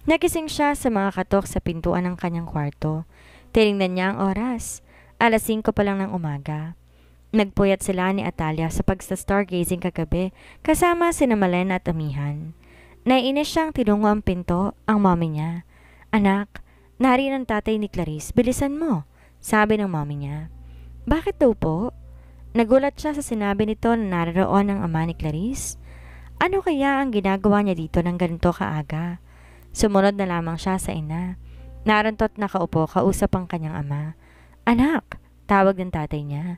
Nagising siya sa mga katok sa pintuan ng kanyang kwarto. Tinignan niya ang oras. 5:00 pa lang ng umaga. Nagpuyat sila ni Atalia sa pagsa-stargazing kagabi kasama sina Malena at Amihan. Naiinis siyang tinungo ang pinto ang mommy niya. "Anak, nariyan ang tatay ni Clarice. Bilisan mo," sabi ng mommy niya. "Bakit daw po?" Nagulat siya sa sinabi nito na naroon ang ama ni Clarice. Ano kaya ang ginagawa niya dito ng ganito kaaga? Sumunod na lamang siya sa ina. Narantot nakaupo kausap ang kanyang ama. "Anak," tawag ng tatay niya.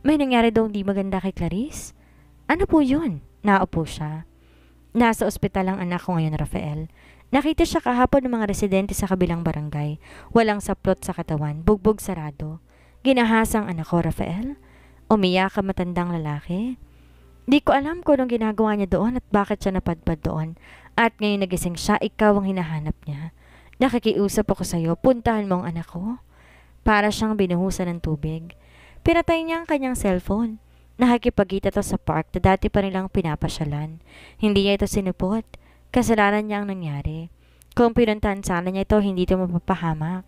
"May nangyari daw di maganda kay Clarice?" "Ano po yun?" Naupo siya. "Nasa ospital ang anak ko ngayon, Rafael. Nakita siya kahapon ng mga residente sa kabilang barangay. Walang saplot sa katawan, bugbog sarado. Ginahasang anak ko, Rafael." Umiyak ang matandang lalaki. "Di ko alam kung anong ginagawa niya doon at bakit siya napadpad doon. At ngayon nagising siya, ikaw ang hinahanap niya. Nakikiusap ako sa iyo, puntahan mo ang anak ko." Para siyang binuhusan ng tubig. Pinatay niya ang kanyang cellphone. Nakikipagkita to sa park na dati pa nilang pinapasyalan. Hindi niya ito sinupot. Kasalanan niya ang nangyari. Kung pinuntahan sana niya ito, hindi ito mapapahamak.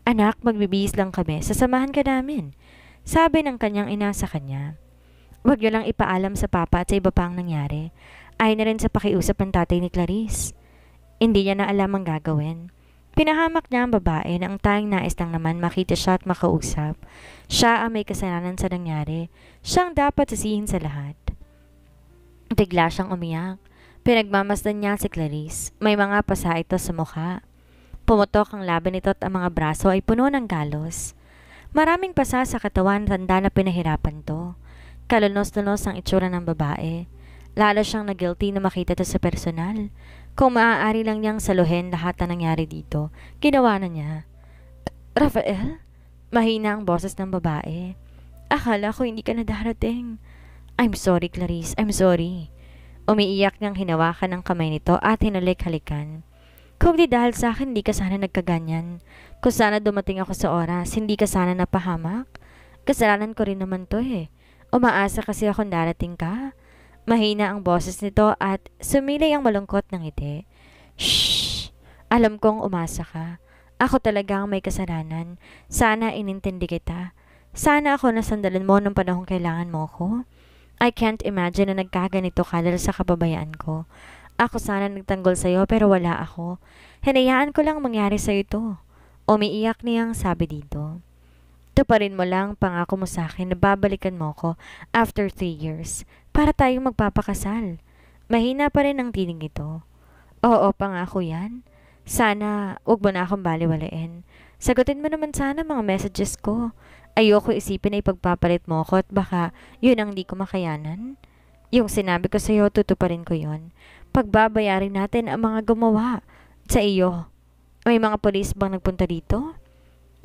"Anak, magbibihis lang kami. Sasamahan ka namin," sabi ng kanyang ina sa kanya. "Huwag niyo lang ipaalam sa papa at sa iba pang nangyari. Ay na rin sa pakiusap ng tatay ni Clarice." Hindi niya na alam ang gagawin. Pinahamak niya ang babae na ang tanging nais lang naman makita siya at makausap. Siya ang may kasalanan sa nangyari. Siyang dapat sisihin sa lahat. Bigla siyang umiyak. Pinagmamasdan niya si Clarice. May mga pasa ito sa mukha. Pumutok ang laban nito at ang mga braso ay puno ng galos. Maraming pasa sa katawan, tanda na pinahirapan to. Kalunos-lunos ang itsura ng babae. Lalo siyang na-guilty na makita to sa personal. Kung maaari lang niyang saluhin lahat na nangyari dito, ginawa na niya. "Rafael?" Mahina ang boses ng babae. "Akala ko hindi ka na darating." "I'm sorry, Clarice. I'm sorry." Umiiyak niyang hinawakan ang kamay nito at hinalik-halikan. "Kung di dahil sa akin, hindi ka sana nagkaganyan. Kung sana dumating ako sa oras, hindi ka sana napahamak. Kasalanan ko rin naman to eh. Umaasa kasi akong darating ka." Mahina ang boses nito at sumilay ang malungkot ng ngiti. "Shh! Alam kong umasa ka. Ako talaga ang may kasalanan. Sana inintindi kita. Sana ako nasandalan mo nung panahong kailangan mo ko. I can't imagine na nagkaganito ka dahil sa kababayaan ko. Ako sana nagtanggol sa'yo pero wala ako. Hinayaan ko lang mangyari sa'yo ito." Umiiyak niyang sabi dito. "Tuparin mo lang pangako mo sa akin na babalikan mo ko after 3 years para tayong magpapakasal." Mahina pa rin ang tinig nito. "Oo, pangako yan. Sana wag mo na akong baliwalain. Sagutin mo naman sana mga messages ko. Ayoko isipin na ipagpapalit mo ko at baka yun ang di ko makayanan. Yung sinabi ko sa'yo, tutuparin ko yon. Pagbabayarin natin ang mga gumawa sa iyo." "May mga polis bang nagpunta dito?"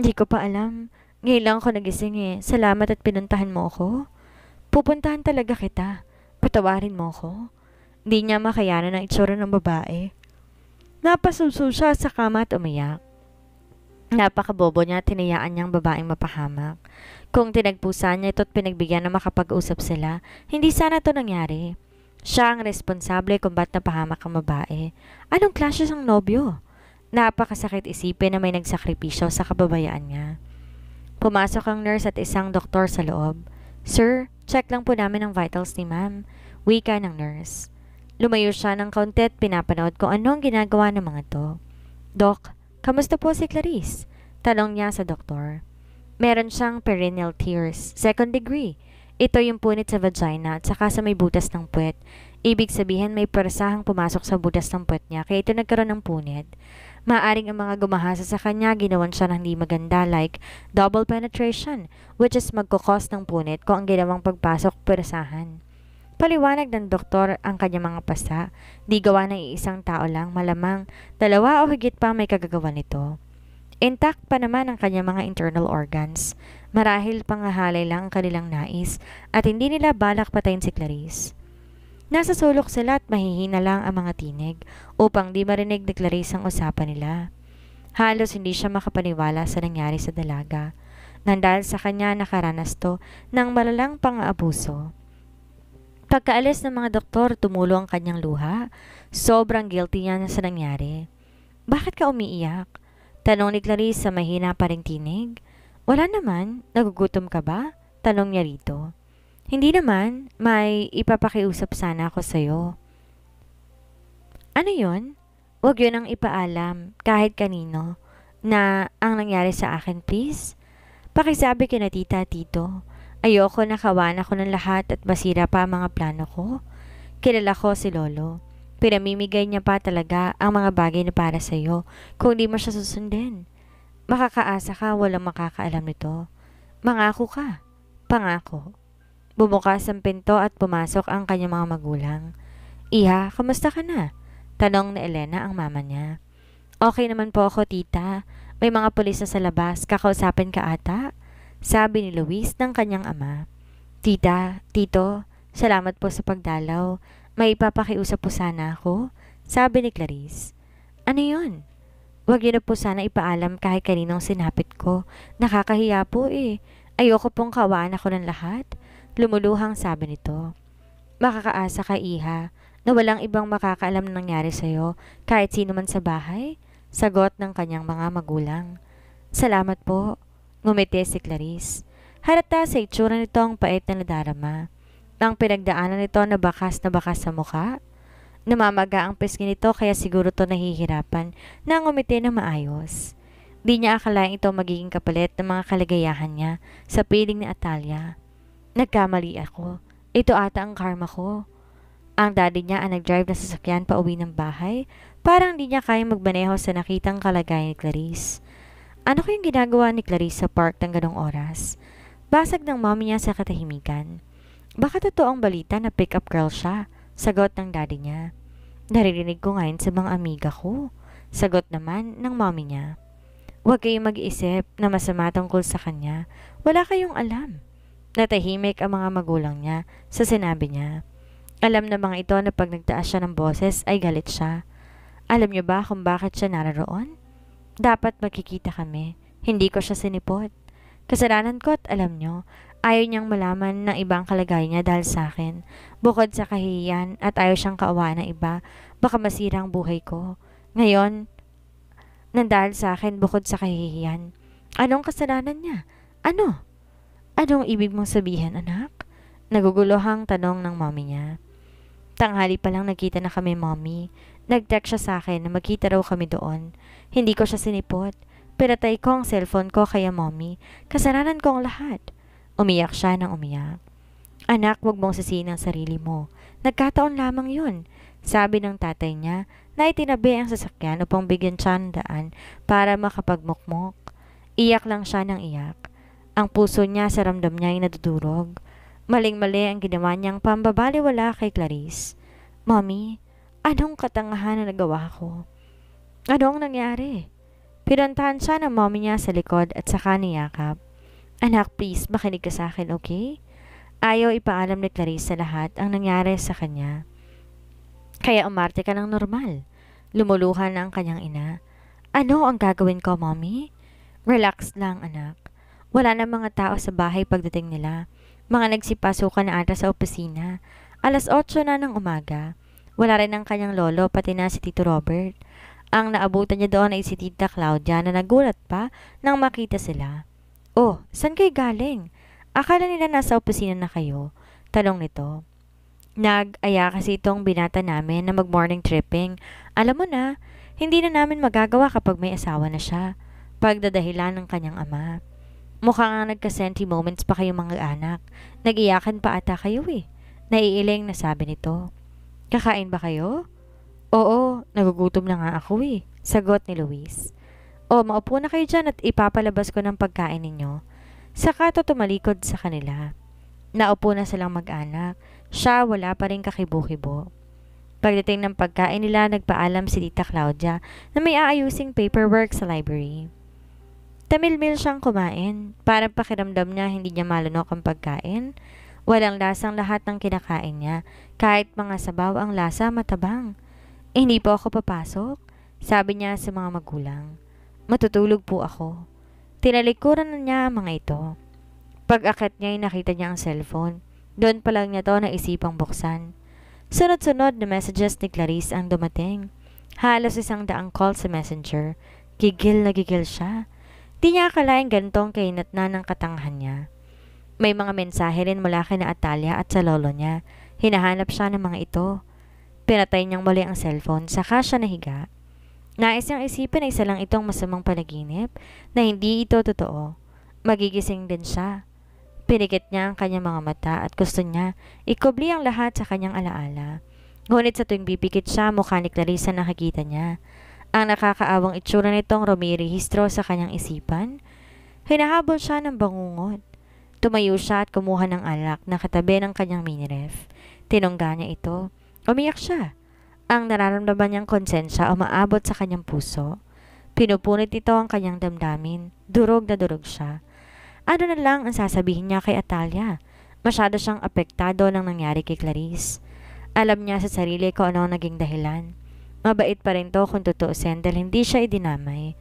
"Di ko pa alam. Ngayon lang ako nagising eh. Salamat at pinuntahan mo ako." "Pupuntahan talaga kita. Patawarin mo ako." Di niya makayanan ang itsura ng babae. Napasuso siya sa kama at umiyak. Napakabobo niya at tinayaan niyang babaeng mapahamak. Kung tinagpusan niya ito at pinagbigyan na makapag-usap sila, hindi sana ito nangyari. Siya ang responsable kung ba't napahamak ang babae. Anong klase ng nobyo? Napakasakit isipin na may nagsakripisyo sa kababayaan niya. Pumasok ang nurse at isang doktor sa loob. "Sir, check lang po namin ang vitals ni ma'am," wika ng nurse. Lumayo siya ng kaunti at pinapanood kung anong ginagawa ng mga to. "Doc, kamusta po si Clarice?" Tanong niya sa doktor. "Meron siyang perineal tears, 2nd degree. Ito yung punit sa vagina at saka sa may butas ng puwet. Ibig sabihin may persahang pumasok sa butas ng puwet niya kaya ito nagkaroon ng punit. Maaring ang mga gumahasa sa kanya ginawan siya ng hindi maganda like double penetration, which is magkukos ng punit kung ang ginawang pagpasok persahan." Paliwanag ng doktor ang kanyang mga pasa. Di gawa ng iisang tao lang, malamang 2 o higit pa may kagagawa nito. Intact pa naman ang kanyang mga internal organs. Marahil pangahalay lang ang kanilang nais at hindi nila balak patayin si Clarice. Nasa sulok sila at mahihina lang ang mga tinig upang di marinig ni Clarice ang usapan nila. Halos hindi siya makapaniwala sa nangyari sa dalaga. Nang dahil sa kanya nakaranas to ng malalang pang-aabuso. Pagkaalis ng mga doktor, tumulo ang kanyang luha. Sobrang guilty niya sa nangyari. Bakit ka umiiyak? Tanong ni Clarice sa mahina pa ring tinig. Wala naman, nagugutom ka ba? Tanong niya rito. Hindi naman, may ipapakiusap sana ako sa'yo. Ano yon? Huwag yun ang ipaalam, kahit kanino, na ang nangyari sa akin, please. Pakisabi kina tita at tito. Ayoko na kawan ako ng lahat at masira pa ang mga plano ko. Kilala ko si Lolo. Pinamimigay niya pa talaga ang mga bagay na para sa'yo kung di mo siya susundin. Makakaasa ka, walang makakaalam nito. Mangako ka. Pangako. Bumukas ang pinto at pumasok ang kanyang mga magulang. Iha, kamusta ka na? Tanong ni Elena ang mama niya. Okay naman po ako, tita. May mga pulis na sa labas, kakausapin ka ata? Sabi ni Luis ng kanyang ama. Tita, tito, salamat po sa pagdalaw. May ipapakiusap po sana ako. Sabi ni Clarice. Ano yun? Huwag yun na po sana ipaalam kahit kaninong sinapit ko. Nakakahiya po eh. Ayoko pong kawaan ako ng lahat. Lumuluhang sabi nito. Makakaasa ka, iha, na walang ibang makakaalam na nangyari sa'yo kahit sino man sa bahay? Sagot ng kanyang mga magulang. Salamat po. Ngumiti si Clarice. Halata sa itsura nito ang pait na nadarama. Ang pinagdaanan nito na bakas sa mukha. Namamaga ang pisngi nito kaya siguro to nahihirapan na ngumiti na maayos. Di niya akalaing ito magiging kapalit ng mga kaligayahan niya sa piling ni Atalia. Nagkamali ako. Ito ata ang karma ko. Ang daddy niya ang nag-drive na sasakyan pa uwi ng bahay. Parang di niya kayang magmaneho sa nakitang kalagayan ni Clarice. Ano kayong ginagawa ni Clarice sa park ng ganong oras? Basag ng mommy niya sa katahimikan. Baka totoo ang balita na pick-up girl siya, sagot ng daddy niya. Naririnig ko ngayon sa mga amiga ko, sagot naman ng mommy niya. Huwag kayong mag-iisip na masama tungkol sa kanya, wala kayong alam. Natahimik ang mga magulang niya sa sinabi niya. Alam na mga ito na pag nagtaas siya ng boses ay galit siya. Alam niyo ba kung bakit siya naroon? Dapat magkikita kami, hindi ko siya sinipot. Kasalanan ko at alam niyo, ayaw niyang malaman ng ibang kalagayan niya dahil sa akin. Bukod sa kahihiyan at ayaw siyang kaawaan ng iba, baka masira ang buhay ko. Ngayon, nandahil sa akin bukod sa kahihiyan. Anong kasalanan niya? Ano? Anong ibig mong sabihin, anak? Naguguluhang tanong ng mommy niya. Tanghali pa lang nagkita na kami, mommy. Nag-text siya sa akin na magkita raw kami doon. Hindi ko siya sinipot. Pinatay ko ang cellphone ko kaya mommy. Kasalanan ko ang lahat. Umiyak siya ng umiyak. Anak, huwag mong sisihin ang sarili mo. Nagkataon lamang yun. Sabi ng tatay niya na itinabi ang sasakyan upang bigyan siya ng daan para makapagmukmok. Iyak lang siya ng iyak. Ang puso niya sa ramdam niya ay nadudurog. Maling-mali ang ginawa niyang pambabaliwala kay Clarice. Mommy, anong katangahan na nagawa ko? Ano ang nangyari? Pinuntahan siya ng mommy niya sa likod at saka niyakap. Anak, please, makinig ka sa akin, okay? Ayaw ipaalam ni Clarice sa lahat ang nangyari sa kanya. Kaya umarte ka ng normal. Lumuluhan na ang kanyang ina. Ano ang gagawin ko, mommy? Relax lang, anak. Wala na mga tao sa bahay pagdating nila. Mga nagsipasukan na ata sa opisina. 8:00 na ng umaga. Wala rin ang kanyang lolo, pati na si Tito Robert. Ang naabutan niya doon ay si Tita Claudia na nagulat pa nang makita sila. Oh, saan kayo galing? Akala nila nasa opisina na kayo. Tanong nito. Nag-aya kasi itong binata namin na mag-morning tripping. Alam mo na, hindi na namin magagawa kapag may asawa na siya. Pagdadahilan ng kanyang ama. Mukhang nagka-senti moments pa kayong mga anak. Nag-iyakan pa ata kayo eh. Naiiling na sabi nito. Kakain ba kayo? Oo, nagugutom na nga ako eh. Sagot ni Luis. O, maupo na kayo dyan at ipapalabas ko ng pagkain ninyo. Saka to tumalikod sa kanila. Naupo na silang mag-anak. Siya wala pa rin kakibo-kibo. Pagdating ng pagkain nila, nagpaalam si Tita Claudia na may aayusing paperwork sa library. Tamilmil siyang kumain. Parang pakiramdam niya hindi niya malunok ang pagkain. Walang lasang lahat ng kinakain niya. Kahit mga sabaw ang lasa matabang. Hindi po ako papasok, sabi niya sa mga magulang. Matutulog po ako. Tinalikuran na niya ang mga ito. Pag-akit niya ay nakita niya ang cellphone. Doon pa lang niya to naisipang buksan. Sunod-sunod na messages ni Clarice ang dumating. Halos 100 call sa messenger. Gigil na gigil siya. Di niya akalaing ganitong kahinatnan ng katangahan niya. May mga mensahe rin mula kina Atalia at sa lolo niya. Hinahanap siya ng mga ito. Pinatay niyang muli ang cellphone, saka siya nahiga. Nais niyang isipin na isa lang itong masamang panaginip na hindi ito totoo. Magigising din siya. Pinikit niya ang kanyang mga mata at gusto niya ikubli ang lahat sa kanyang alaala. Ngunit sa tuwing bipikit siya, mukha ni Clarissa nakikita niya. Ang nakakaawang itsura nitong rumirehistro sa kanyang isipan. Hinahabol siya ng bangungot. Tumayo siya at kumuha ng alak na katabi ng kanyang mini-ref. Tinungga niya ito. Umiyak siya. Ang nararamdaman niyang konsensya umaabot sa kanyang puso. Pinupunit ito ang kanyang damdamin. Durog na durog siya. Ano na lang ang sasabihin niya kay Atalia? Masyado siyang apektado ng nangyari kay Clarice. Alam niya sa sarili kung ano ang naging dahilan. Mabait pa rin to kung tutuusin dahil hindi siya idinamay.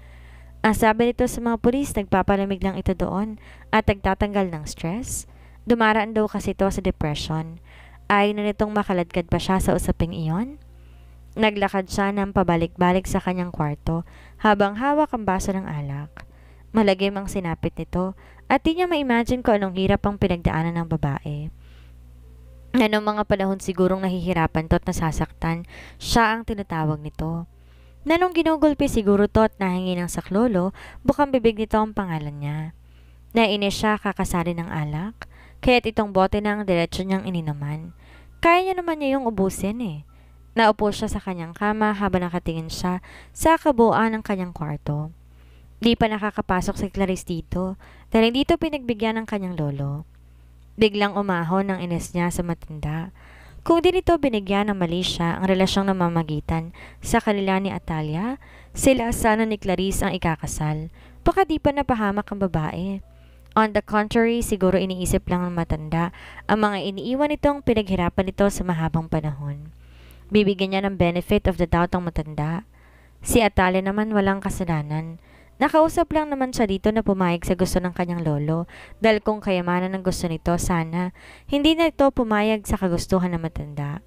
Ang sabi nito sa mga pulis, nagpapalamig lang ito doon at nagtatanggal ng stress. Dumaraan daw kasi ito sa depression. Ayaw na nitong makaladkad pa siya sa usaping iyon. Naglakad siya ng pabalik-balik sa kanyang kwarto habang hawak ang baso ng alak. Malagim ang sinapit nito at di niya ma-imagine kung anong hirap ang pinagdaanan ng babae. Anong mga panahon sigurong nahihirapan to at nasasaktan, siya ang tinatawag nito. Nanong ginugulpi siguro to at nahingi ng saklolo, bukang bibig nito ang pangalan niya. Nainis siya kakasali ng alak, kaya't itong bote na ang diretsyo niyang ininuman. Kaya niya naman niya yung ubusin eh. Naupo siya sa kanyang kama habang nakatingin siya sa kabuuan ng kanyang kwarto. Di pa nakakapasok si Clarice dito dahil dito pinagbigyan ng kanyang lolo. Biglang umahon ng ines niya sa matanda. Kung di nito binigyan ng mali siya ang relasyong namamagitan sa kanila ni Atalia, sila sana ni Clarice ang ikakasal. Baka di pa napahamak ang babae. On the contrary, siguro iniisip lang ng matanda ang mga iniiwan nitong pinaghirapan nito sa mahabang panahon. Bibigyan niya ng benefit of the doubt ang matanda. Si Atalia naman walang kasalanan. Nakausap lang naman siya dito na pumayag sa gusto ng kanyang lolo dahil kung kayamanan ng gusto nito sana, hindi na ito pumayag sa kagustuhan ng matanda.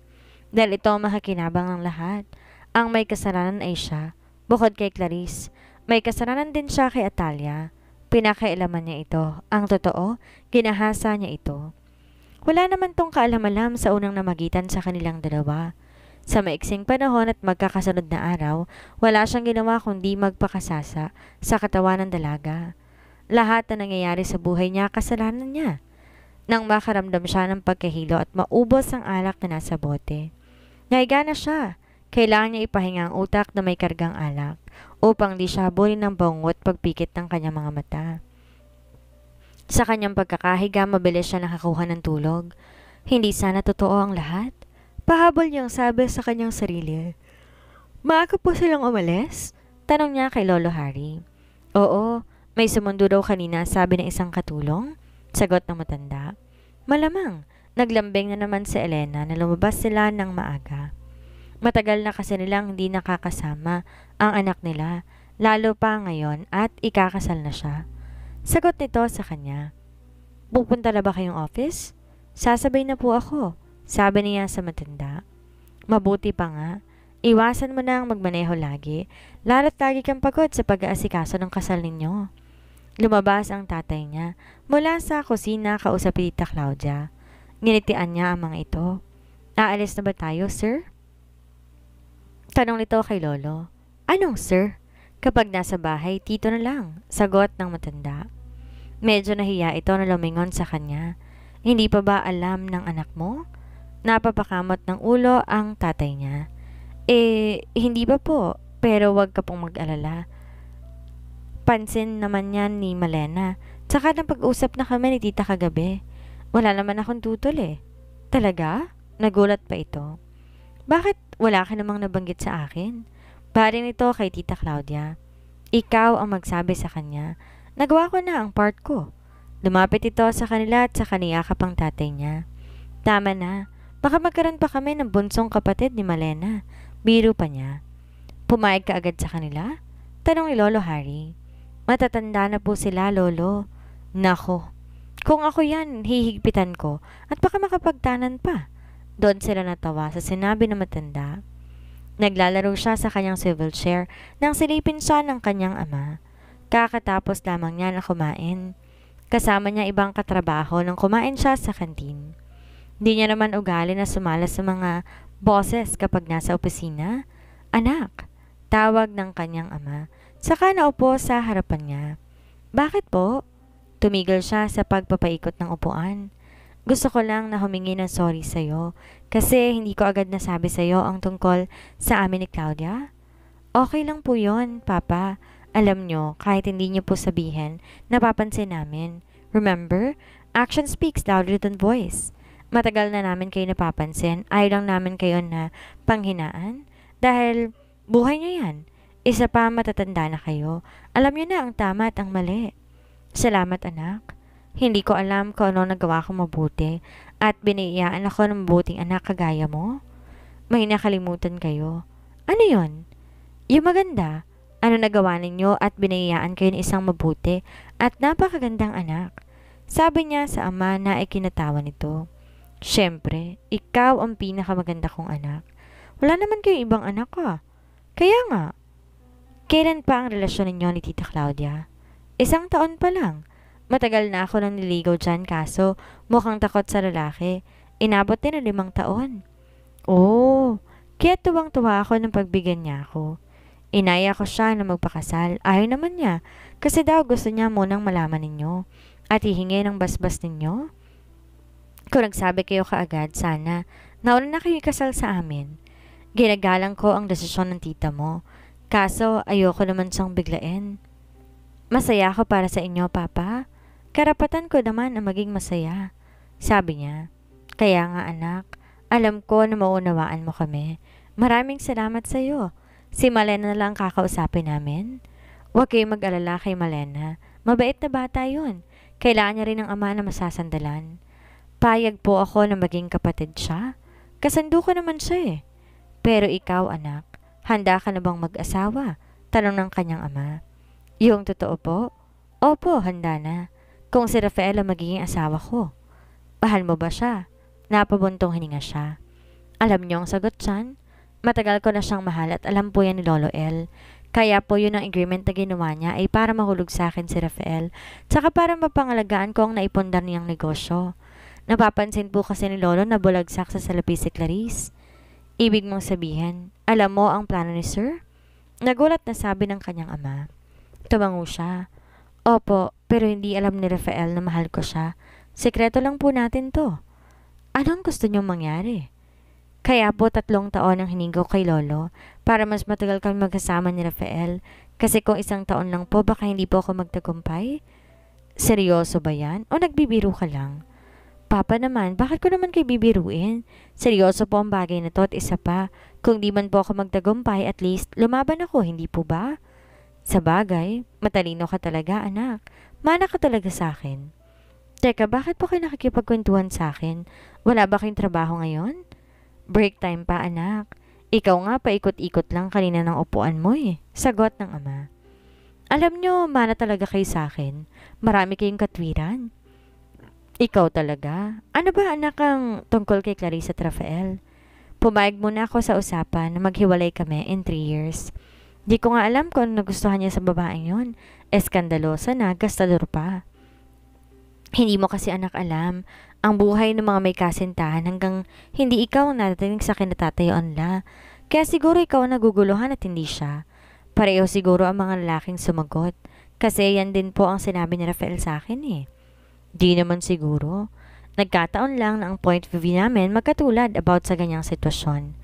Dahil ito ang makakinabang ng lahat. Ang may kasalanan ay siya. Bukod kay Clarice, may kasalanan din siya kay Atalia. Pinakailaman niya ito. Ang totoo, ginahasa niya ito. Wala naman tong kaalam-alam sa unang namagitan sa kanilang dalawa. Sa maiksing panahon at magkakasunod na araw, wala siyang ginawa kundi magpakasasa sa katawan ng dalaga. Lahat na nangyayari sa buhay niya, kasalanan niya. Nang makaramdam siya ng pagkahilo at maubos ang alak na nasa bote. Nahiga na siya. Kailangan niya ipahinga ang utak na may kargang alak upang di siya habulin ng bangot pagpikit ng kanyang mga mata. Sa kanyang pagkakahiga, mabilis siya nakakuha ng tulog. Hindi sana totoo ang lahat. Pahabol niyang sabi sa kanyang sarili. Maaga po silang umalis? Tanong niya kay Lolo Harry. Oo, may sumundo daw kanina, sabi ng isang katulong. Sagot ng matanda. Malamang, naglambing na naman si Elena na lumabas sila ng maaga. Matagal na kasi nilang hindi nakakasama ang anak nila, lalo pa ngayon at ikakasal na siya. Sagot nito sa kanya. Pupunta na ba kayong office? Sasabay na po ako. Sabi niya sa matanda. Mabuti pa nga. Iwasan mo na ang magmaneho lagi, lalo't lagi kang pagod sa pag-aasikaso ng kasal ninyo. Lumabas ang tatay niya mula sa kusina kausap ni Tita Claudia. Nginitian niya ang mga ito. Aalis na ba tayo, sir? Tanong nito kay Lolo. Anong sir? Kapag nasa bahay, tito na lang. Sagot ng matanda. Medyo nahiya ito na lumingon sa kanya. Hindi pa ba alam ng anak mo? Napapakamot ng ulo ang tatay niya. Hindi ba po? Pero wag ka pong mag-alala. Pansin naman yan ni Malena. Tsaka nang pag-usap na kami ni tita kagabi. Wala naman akong tutol eh. Talaga? Nagulat pa ito. Bakit wala ka namang nabanggit sa akin? Bari nito kay Tita Claudia. Ikaw ang magsabi sa kanya. Nagawa ko na ang part ko. Lumapit ito sa kanila at sa kaniyakap ang tatay niya. Tama na. Baka magkaroon pa kami ng bunsong kapatid ni Malena. Biro pa niya. Pumayag ka agad sa kanila? Tanong ni Lolo Harry. Matatanda na po sila, Lolo. Nako. Kung ako yan, hihigpitan ko at baka makapagtanan pa. Doon sila natawa sa sinabi ng matanda. Naglalaro siya sa kanyang swivel chair nang silipin siya ng kanyang ama. Kakatapos lamang niya na kumain. Kasama niya ibang katrabaho nang kumain siya sa kantin. Di niya naman ugali na sumala sa mga boses kapag nasa opisina. Anak, tawag ng kanyang ama. Saka naupo sa harapan niya. Bakit po? Tumigil siya sa pagpapaikot ng upuan. Gusto ko lang na humingi ng sorry sa'yo kasi hindi ko agad nasabi sa'yo ang tungkol sa amin ni Claudia. Okay lang po yon, Papa. Alam nyo, kahit hindi nyo po sabihin, napapansin namin. Remember, action speaks louder than voice. Matagal na namin kayo napapansin, ayaw lang namin kayo na panghinaan. Dahil buhay nyo yan. Isa pa matatanda na kayo. Alam nyo na ang tama at ang mali. Salamat anak. Hindi ko alam kung ano nagawa ko mabuti at biniyayaan ako ng mabuting anak kagaya mo. May nakalimutan kayo. Ano yon? Yung maganda. Ano nagawa ninyo at biniyayaan kayo ng isang mabuti at napakagandang anak. Sabi niya sa ama na ikinatawa nito. Siyempre, ikaw ang pinakamaganda kong anak. Wala naman kayo ibang anak ka. Kaya nga, kailan pa ang relasyon ninyo ni Tita Claudia? 1 taon pa lang. Matagal na ako nang niligaw dyan kaso mukhang takot sa lalaki. Inabot din ng 5 taon. Oh, kaya tuwang-tuwa ako nang pagbigyan niya ako. Inaya ko siya na magpakasal. Ayaw naman niya kasi daw gusto niya munang malaman ninyo at hihingi ng basbas ninyo. Kung nagsabi kayo kaagad, sana nauna na kayo ikasal sa amin. Ginagalang ko ang desisyon ng tita mo. Kaso ayoko naman siyang biglain. Masaya ako para sa inyo, Papa. Karapatan ko naman na maging masaya. Sabi niya, kaya nga anak, alam ko na maunawaan mo kami. Maraming salamat sa iyo. Si Malena na lang kakausapin namin. Huwag kayong mag-alala kay Malena. Mabait na bata yun. Kailangan niya rin ng ama na masasandalan. Payag po ako na maging kapatid siya. Kasando ko naman siya eh. Pero ikaw anak, handa ka na bang mag-asawa? Tanong ng kanyang ama. Yung totoo po? Opo, handa na. Kung si Rafael ang magiging asawa ko. Mahal mo ba siya? Napabuntong hininga siya. Alam niyo ang sagot dyan? Matagal ko na siyang mahal at alam po yan ni Lolo El. Kaya po yun ang agreement na ginawa niya ay para mahulog sa akin si Rafael. Tsaka para mapangalagaan ko ang naipundar niyang negosyo. Napapansin po kasi ni Lolo na bulagsak sa salapi si Clarice. Ibig mong sabihin, alam mo ang plano ni Sir? Nagulat na sabi ng kanyang ama. Tumango siya. Opo, pero hindi alam ni Rafael na mahal ko siya. Sekreto lang po natin to. Anong gusto niyong mangyari? Kaya po 3 taon ang hiningo kay Lolo para mas matagal kami magkasama ni Rafael. Kasi kung 1 taon lang po, baka hindi po ako magtagumpay. Seryoso ba yan? O nagbibiro ka lang? Papa naman, bakit ko naman kayo bibiruin? Seryoso po ang bagay na to at isa pa. Kung di man po ako magtagumpay, at least lumaban ako, hindi po ba? Sa bagay, matalino ka talaga anak. Mana ka talaga sa akin. Teka, bakit po kayo nakikipagkwentuhan sa akin? Wala ba kayong trabaho ngayon? Break time pa anak. Ikaw nga paikot-ikot lang kanina ng upuan mo eh. Sagot ng ama. Alam nyo, mana talaga kayo sa akin. Marami kayong katwiran. Ikaw talaga? Ano ba anak ang tungkol kay Clarice at Rafael? Pumayag muna ako sa usapan na maghiwalay kami in 3 years. Di ko nga alam kung ano nagustuhan niya sa babaeng yun. Eskandalosa na, gastador pa. Hindi mo kasi anak alam ang buhay ng mga may kasintahan hanggang hindi ikaw ang natating sa kinatatayuan nila. Kaya siguro ikaw ang naguguluhan at hindi siya. Pareho siguro ang mga lalaking sumagot. Kasi yan din po ang sinabi ni Rafael sa akin eh. Di naman siguro. Nagkataon lang na ang point of view namin magkatulad about sa ganyang sitwasyon.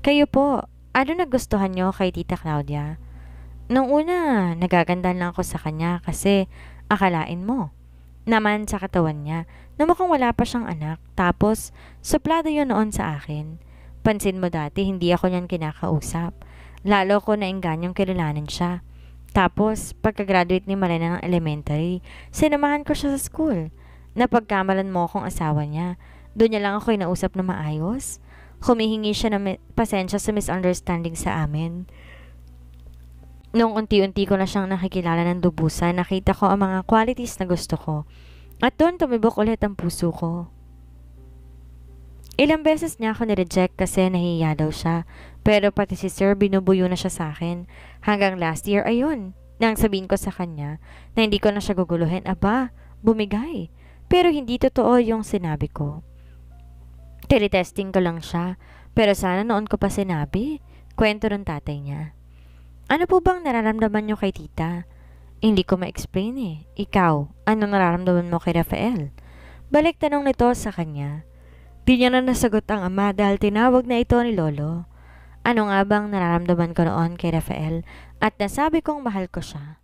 Kayo po, ano nagustuhan nyo kay Tita Claudia? Nung una, nagagandahan lang ako sa kanya kasi akalain mo. Naman sa katawan niya na mukhang wala pa siyang anak. Tapos, suplado yun noon sa akin. Pansin mo dati, hindi ako niyan kinakausap. Lalo ko naingganyong kilalanin siya. Tapos, pagka-graduate ni Malena ng elementary, sinamahan ko siya sa school. Napagkamalan mo akong asawa niya. Doon niya lang ako inausap na maayos. Humihingi siya ng pasensya sa misunderstanding sa amin. Nung unti-unti ko na siyang nakikilala ng lubusan, nakita ko ang mga qualities na gusto ko. At doon tumibok ulit ang puso ko. Ilang beses niya ako nireject kasi nahihiya daw siya. Pero pati si Sir binubuyo na siya sa akin. Hanggang last year, ayun. Nang sabihin ko sa kanya na hindi ko na siya guguluhin, aba, bumigay. Pero hindi totoo yung sinabi ko. Tele-testing ko lang siya. Pero sana noon ko pa sinabi. Kwento ng tatay niya. Ano po bang nararamdaman niyo kay tita? Hindi ko ma-explain eh. Ikaw, anong nararamdaman mo kay Rafael? Balik tanong nito sa kanya. Di niya na nasagot ang ama dahil tinawag na ito ni Lolo. Ano nga bang nararamdaman ko noon kay Rafael at nasabi kong mahal ko siya?